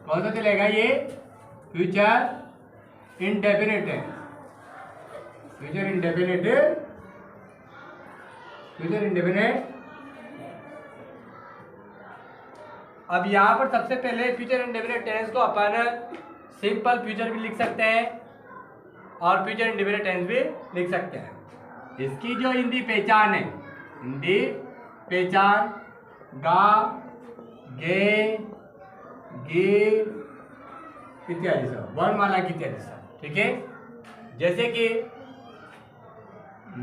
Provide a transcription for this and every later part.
कौन सा चलेगा ये? फ्यूचर इंडेफिनिट है, फ्यूचर इंडेफिनिट, फ्यूचर इंडेफिनिट। अब यहाँ पर सबसे पहले फ्यूचर इंडेफिनिट टेंस को अपन सिंपल फ्यूचर भी लिख सकते हैं और फ्यूचर इंडेफिनिट टेंस भी लिख सकते हैं। इसकी जो हिंदी पहचान है, हिंदी पहचान गा, गे, गे इत्यादि सब, वर्णमाला की इत्यादि सब, ठीक है। जैसे कि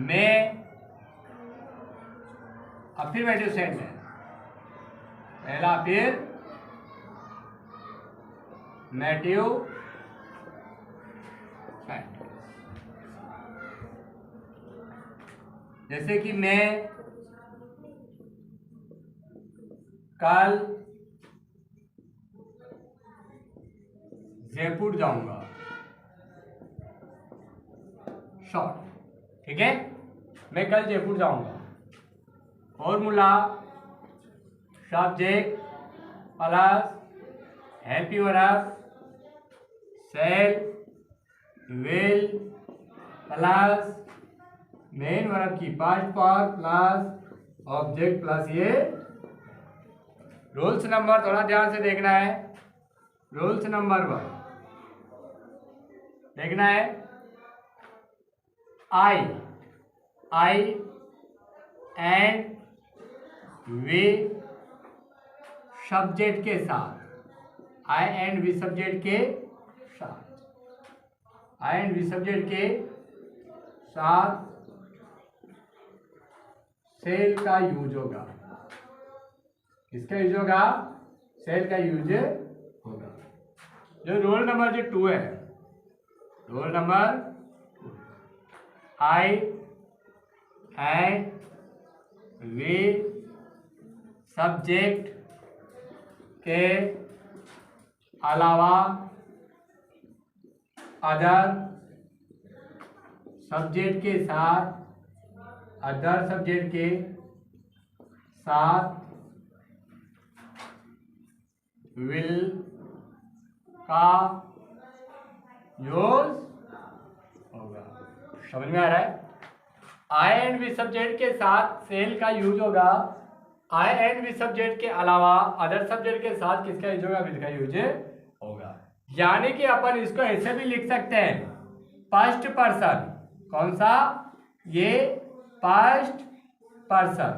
मैं, अफर्मेटिव सेंटेंस पहला अफर्मेटिव सेंटेंस, जैसे कि मैं कल जयपुर जाऊंगा, शॉर्ट, ठीक है। मैं कल जयपुर जाऊंगा। Formula subject plus helping verb shall will plus main verb की past form plus object plus ये रूल्स नंबर, थोड़ा ध्यान से देखना है। रूल्स नंबर 1 देखना है। आई एंड वे सब्जेक्ट के साथ, आई एंड वी सब्जेक्ट के साथ, आई एंड वी सब्जेक्ट के साथ सेल का यूज होगा। किसका यूज होगा? सेल का यूज होगा। जो रोल नंबर 2 है, roll number 2, I and way subject के अलावा अदर सब्जेक्ट के साथ, अदर सब्जेक्ट के साथ विल का यूज होगा। समझ में आ रहा है? आई एंड वी सब्जेक्ट के साथ सेल का यूज होगा। आई एंड वी सब्जेक्ट के अलावा अदर सब्जेक्ट के साथ किसका यूज होगा? विल का यूज होगा। यानी कि अपन इसको ऐसे भी लिख सकते हैं, फर्स्ट पर्सन। कौन सा? ये फर्स्ट पर्सन,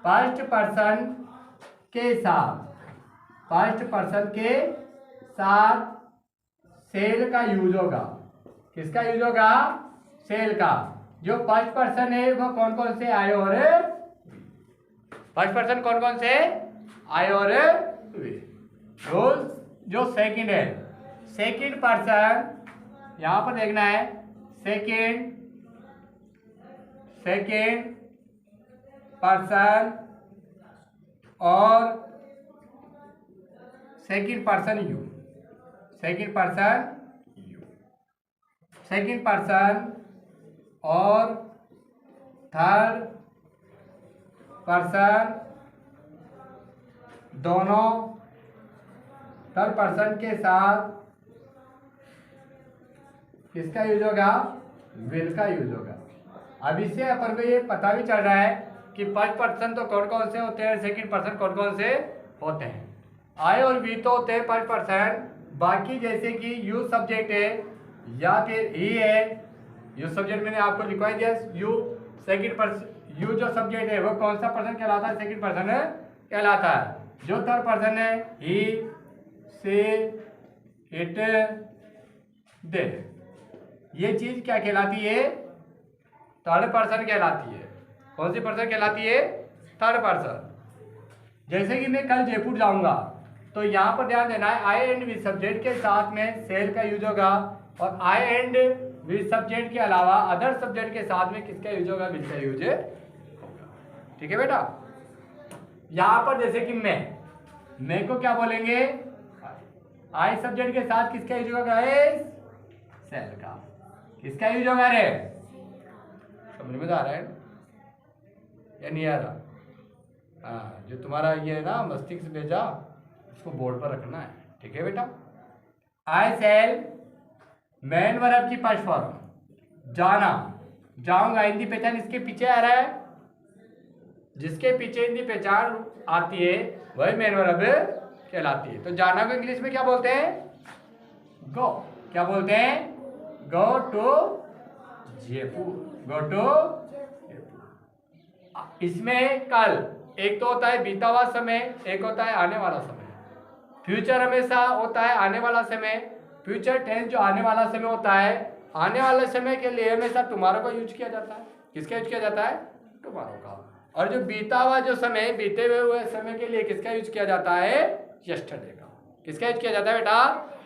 फर्स्ट पर्सन के साथ, फर्स्ट पर्सन के साथ सेल का यूज होगा। किसका यूज होगा? सेल का। जो फर्स्ट पर्सन है वो कौन कौन से? आई और फर्स्ट पर्सन कौन कौन से? आई और वे। रोल जो सेकंड है, सेकंड पर्सन, यहां पर देखना है सेकंड, सेकंड पर्सन और second person you, second person you, second person और थर्ड पर्सन, दोनों थर्ड पर्सन के साथ किसका यूज होगा? विल का यूज होगा। अब इससे अपन को ये पता भी चल रहा है कि फर्स्ट पर्सन तो कौन कौन से होते हैं, सेकंड पर्सन कौन कौन से होते हैं। आई और वी तो होते हैं फर्स्ट पर्सन, बाकी जैसे कि यू सब्जेक्ट है या फिर ही है, यू सब्जेक्ट मैंने आपको लिखवाई दिया। यू सेकंड पर्सन, यू जो सब्जेक्ट है वो कौन सा पर्सन कहलाता है? सेकंड पर्सन कहलाता है। जो थर्ड पर्सन है ही, से, इट, दे, ये चीज क्या कहलाती है? थर्ड पर्सन कहलाती है। कौन सी पर्सन कहलाती है? Third person. जैसे कि मैं कल जयपुर जाऊंगा, तो यहाँ पर ध्यान देना है आई एंड वी सब्जेक्ट के साथ में सेल का यूज होगा और आई एंड वी सब्जेक्ट के अलावा अदर सब्जेक्ट के साथ में किसका यूज होगा? विल का यूज होगा। ठीक है बेटा। यहाँ पर जैसे कि मैं को क्या बोलेंगे? आई सब्जेक्ट के साथ किसका यूज होगा? सेल का। किसका यूज होगा रे? समझ में आ रहा है या नहीं आ रहा? हाँ, जो तुम्हारा ये है ना मस्तिष्क भेजा, उसको बोर्ड पर रखना है। ठीक है बेटा। आई सेल मेन वर्ब की फर्स्ट फॉर्म जाना, जाऊंगा, हिंदी पहचान इसके पीछे आ रहा है, जिसके पीछे हिंदी पहचान आती है वही मेन वर्ब कहलाती है। तो जाना को इंग्लिश में क्या बोलते हैं? गो। क्या बोलते हैं? Go to Jaipur, go to Jaipur. इसमें कल एक तो होता है बीता हुआ समय, एक होता है आने वाला समय। फ्यूचर हमेशा होता है आने वाला समय। फ्यूचर टेंस जो आने वाला समय होता है, आने वाले समय के लिए हमेशा टुमारो का यूज किया जाता है। किसका यूज किया जाता है? टुमारो का। और जो बीता हुआ जो समय, बीते हुए समय के लिए किसका यूज किया जाता है? यस्टरडे का। किसका यूज किया जाता है बेटा?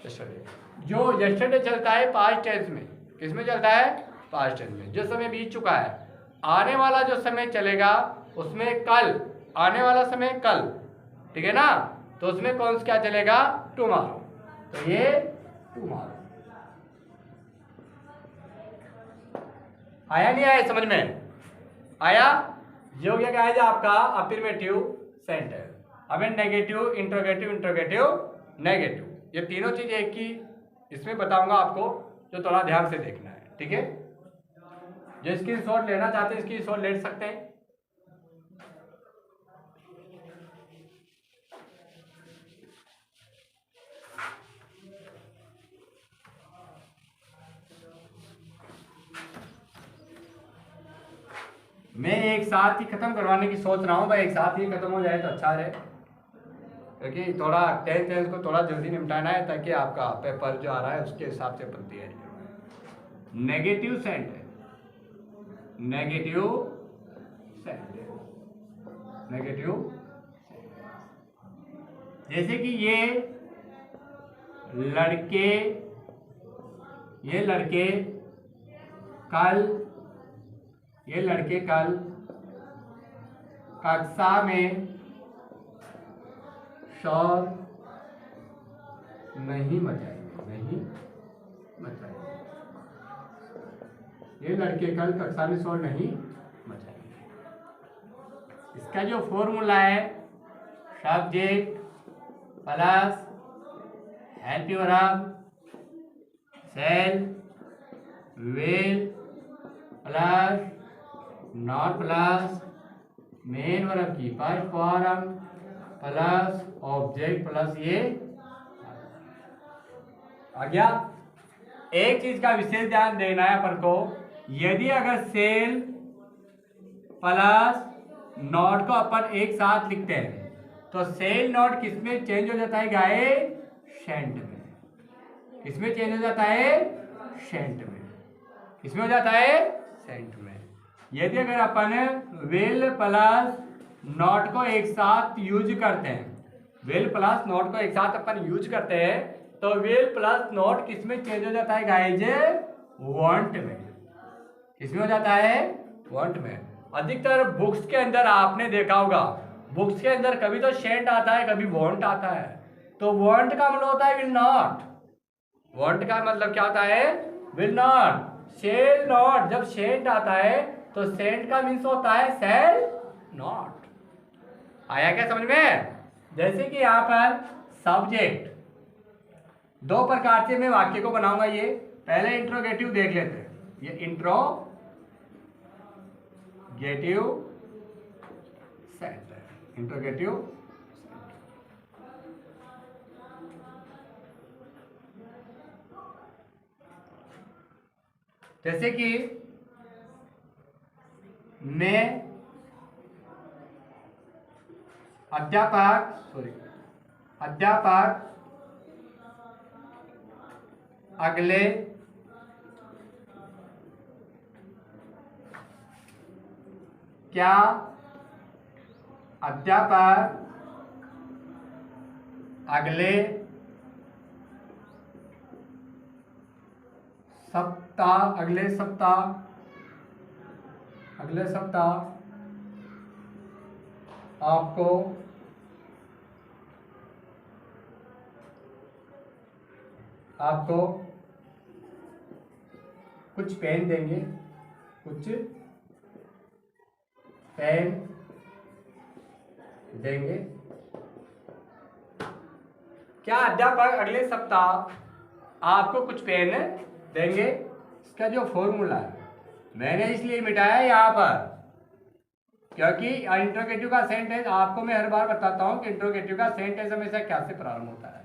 यस्टरडे। जो यस्टरडे चलता है पास्ट टेंस में, किसमें चलता है? पास्ट टेंस में। जो समय बीत चुका है, आने वाला जो समय चलेगा उसमें कल, आने वाला समय कल, ठीक है ना, तो उसमें कौन सा क्या चलेगा? टुमारो। तो ये टुमारो आया नहीं आया? समझ में आया? ये हो गया क्या है आपका अफर्मेटिव सेंटेंस। अब नेगेटिव, इंट्रोगेटिव, इंट्रोगेटिव, नेगेटिव, ये तीनों चीज एक ही इसमें बताऊंगा आपको, जो थोड़ा ध्यान से देखना है, ठीक है। जो स्क्रीनशॉट लेना चाहते हैं स्क्रीनशॉट ले सकते हैं। मैं एक साथ ही खत्म करवाने की सोच रहा हूँ भाई, एक साथ ही खत्म हो जाए तो अच्छा रहे, क्योंकि थोड़ा टेंथ को थोड़ा जल्दी निपटाना है ताकि आपका पेपर जो आ रहा है उसके हिसाब से अपन तैयारी करवाएं। Negative sentence, negative sentence, negative, जैसे कि ये लड़के कल, ये लड़के कल कक्षा में शोर नहीं मचाएंगे, नहीं मचाएंगे। ये लड़के कल कक्षा में शोर नहीं मचाएंगे। इसका जो फॉर्मूला है, subject plus help verb shall will plus not plus main verb की first form plus object plus ये आ गया। एक चीज का विशेष ध्यान देना है अपन को, यदि अगर सेल प्लस नॉट को अपन एक साथ लिखते हैं तो सेल नॉट किसमें चेंज हो जाता है गाइस? सेंट में। किसमें चेंज हो जाता है? सेंट में। किसमें हो जाता है? सेंट में। यदि अगर अपन विल प्लस नॉट को एक साथ यूज करते हैं, विल प्लस नॉट को एक साथ अपन यूज करते हैं तो विल प्लस नॉट किसमें चेंज हो जाता है गाइज? वांट में। किसमें हो जाता है? वांट में। अधिकतर बुक्स के अंदर आपने देखा होगा, बुक्स के अंदर कभी तो शेंट आता है, कभी वांट आता है। तो वांट का मतलब होता है विल नॉट, वांट का मतलब क्या होता है? Will not. शेल नॉट, जब शेंट आता है तो सेंट का मीन्स होता है सेल नॉट। आया क्या समझ में? जैसे कि यहाँ पर सब्जेक्ट, दो प्रकार से मैं वाक्य को बनाऊंगा। ये पहले इंट्रोगेटिव देख लेते हैं। ये इंट्रोगेटिव सेंटेंस, इंट्रोगेटिव जैसे कि मैं अध्यापक अगले क्या अध्यापक अगले सप्ताह आपको कुछ पेन देंगे, क्या अध्यापक अगले सप्ताह आपको कुछ पेन देंगे? इसका जो फॉर्मूला है मैंने इसलिए मिटाया यहाँ पर, क्योंकि इंट्रोगेटिव का सेंटेंस आपको मैं हर बार बताता हूँ कि इंट्रोगेटिव का सेंटेंस हमेशा क्या से प्रारंभ होता है।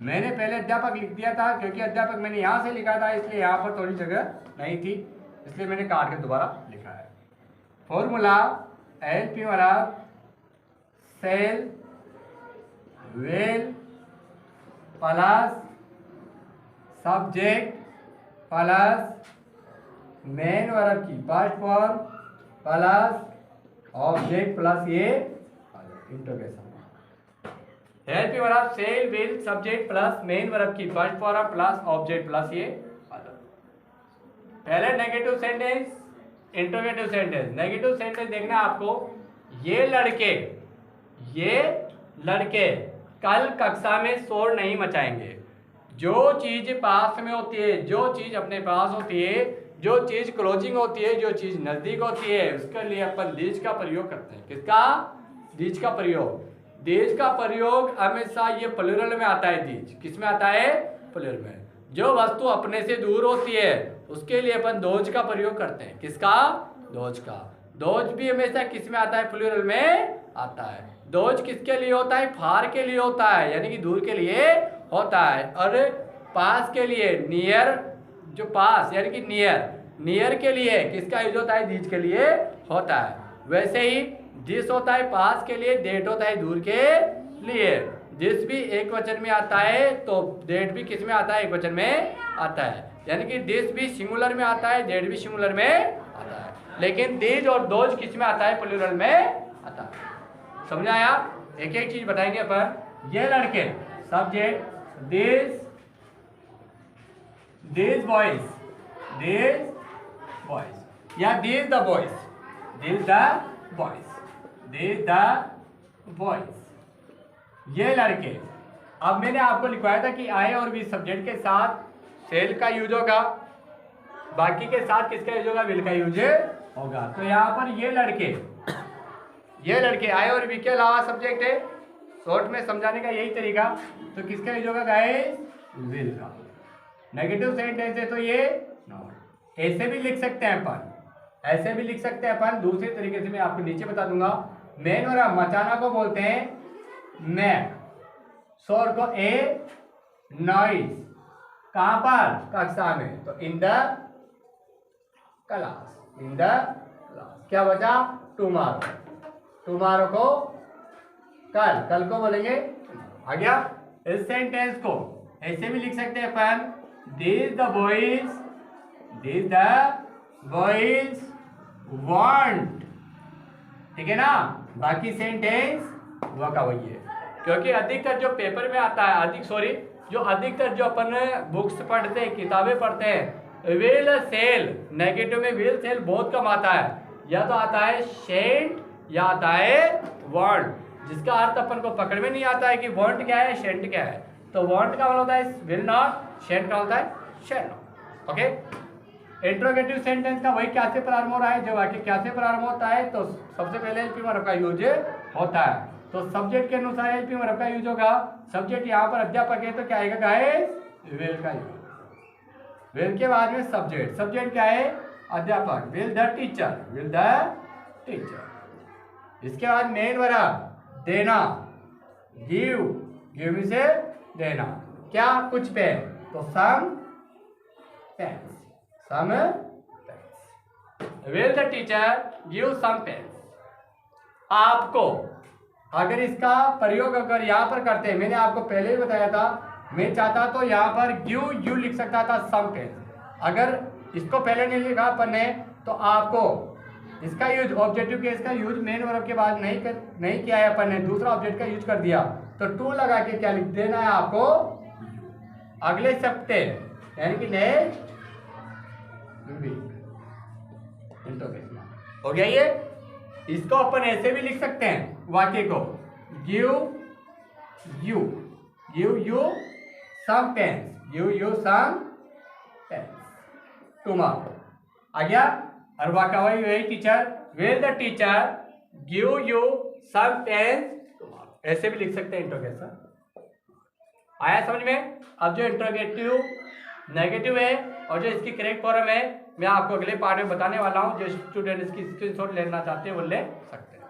मैंने पहले अध्यापक लिख दिया था, क्योंकि अध्यापक मैंने यहाँ से लिखा था, इसलिए यहाँ पर थोड़ी जगह नहीं थी, इसलिए मैंने काट के दोबारा लिखा है। फॉर्मूला एलपी वाला shall will plus subject plus main verb की first form plus object plus ये interrogation. Help you verb shall will subject plus main verb की first form plus object plus ये। पहले negative sentence, interrogative sentence. Negative sentence देखना आपको, ये लड़के कल कक्षा में शोर नहीं मचाएंगे। जो चीज पास में होती है, जो चीज अपने पास होती है, जो चीज क्लोजिंग होती है, जो चीज नजदीक होती है, उसके लिए अपन दीज का प्रयोग करते हैं। किसका? दीज का प्रयोग। दीज का प्रयोग हमेशा ये प्लूरल में आता है। दीज किस में आता है? प्लूरल में। जो वस्तु अपने से दूर होती है उसके लिए अपन दोज का प्रयोग करते हैं। किसका? दोज का। दोज भी हमेशा किस में आता है? प्लूरल में आता है। दोज किसके लिए होता है? फार के लिए होता है, यानी कि दूर के लिए होता है। और पास के लिए नियर, जो पास यानी कि नियर के लिए किसका यूज होता है? दीज के लिए होता है। वैसे ही दिस होता है पास के लिए, डेट होता है दूर के लिए। दिस भी एक वचन में आता है तो डेट भी किस में आता है? एक वचन में आता है। यानी कि दिस भी सिंगुलर में आता है, डेट भी सिंगुलर में आता है। लेकिन दीज और दोज किस में आता है? प्लूरल में आता है। समझा आया? एक एक चीज बताएंगे अपन। ये लड़के सब्जेक्ट, these boys या these the boys, ये लड़के। अब मैंने आपको लिखवाया था कि आई और वी सब्जेक्ट के साथ सेल का यूज होगा, बाकी के साथ किसका यूज होगा? विल का यूज होगा। तो यहाँ पर ये लड़के आई और वी के अलावा सब्जेक्ट है। शॉर्ट में समझाने का यही तरीका। तो किसका यूज होगा गाइस? विल का। नेगेटिव सेंटेंस है तो ये नॉट। ऐसे भी लिख सकते हैं अपन, ऐसे भी लिख सकते हैं अपन दूसरे तरीके से, मैं आपको नीचे बता दूंगा। मेन और मचाना को बोलते हैं मैक, शोर को ए, नॉइज। कहां पर? कक्षा में। तो इन द क्लास, क्या बचा? टुमारो को कल को बोलेंगे। आ गया? इस सेंटेंस को ऐसे भी लिख सकते हैं अपन, these the boys want। ठीक है ना? बाकी सेंटेंस वो का वही है, क्योंकि अधिकतर जो पेपर में आता है, अधिकतर जो अपन बुक्स पढ़ते हैं, किताबें पढ़ते हैं, विल सेल, नेगेटिव में विल सेल बहुत कम आता है। या तो आता है शेंट या आता है वांट, जिसका अर्थ अपन को पकड़ में नहीं आता है कि वांट क्या है, शेंट क्या है। तो वांट का मतलब होता है विल नॉट, शेंट का होता है shall not. Okay? Interrogative sentence का वही क्या से प्रारंभ हो रहा है? जब वाक्य क्या से प्रारंभ होता है तो सबसे पहले एलपी वर्ब का यूज होता है। तो सब्जेक्ट के अनुसार एलपी वर्ब का यूज होगा। सब्जेक्ट यहाँ पर अध्यापक है तो क्या आएगा गाइस? विल का यूज। विल के बाद में सब्जेक्ट क्या है? अध्यापक। Will the teacher. इसके बाद मेन वर्ब देना, गिव में से देना। क्या? कुछ पेन, तो some pens. Will the teacher give some pens. आपको अगर इसका प्रयोग अगर यहाँ पर करते हैं, मैंने आपको पहले ही बताया था, मैं चाहता तो यहाँ पर गिव यू लिख सकता था सम पेन्स। अगर इसको पहले नहीं लिखा अपन ने तो आपको इसका यूज, ऑब्जेक्टिव केस का यूज मेन वर्ब के बाद नहीं किया है अपन ने, दूसरा ऑब्जेक्ट का यूज कर दिया। तो टू लगा के क्या लिख देना है आपको? अगले सप्ते, यानी कि नेक्स्ट वीक। हो गया ये? इसको अपन ऐसे भी लिख सकते हैं वाक्य को, give you some pens tomorrow. आ गया? और वाक्य वही teacher, will the teacher give you some pens tomorrow. ऐसे भी लिख सकते हैं इंट्रोगेशन। आया समझ में? अब जो इंट्रोगेटिव नेगेटिव है और जो इसकी करेक्ट फॉर्म है मैं आपको अगले पार्ट में बताने वाला हूँ। जो स्टूडेंट इसकी स्क्रीनशॉट लेना चाहते हैं वो ले सकते हैं।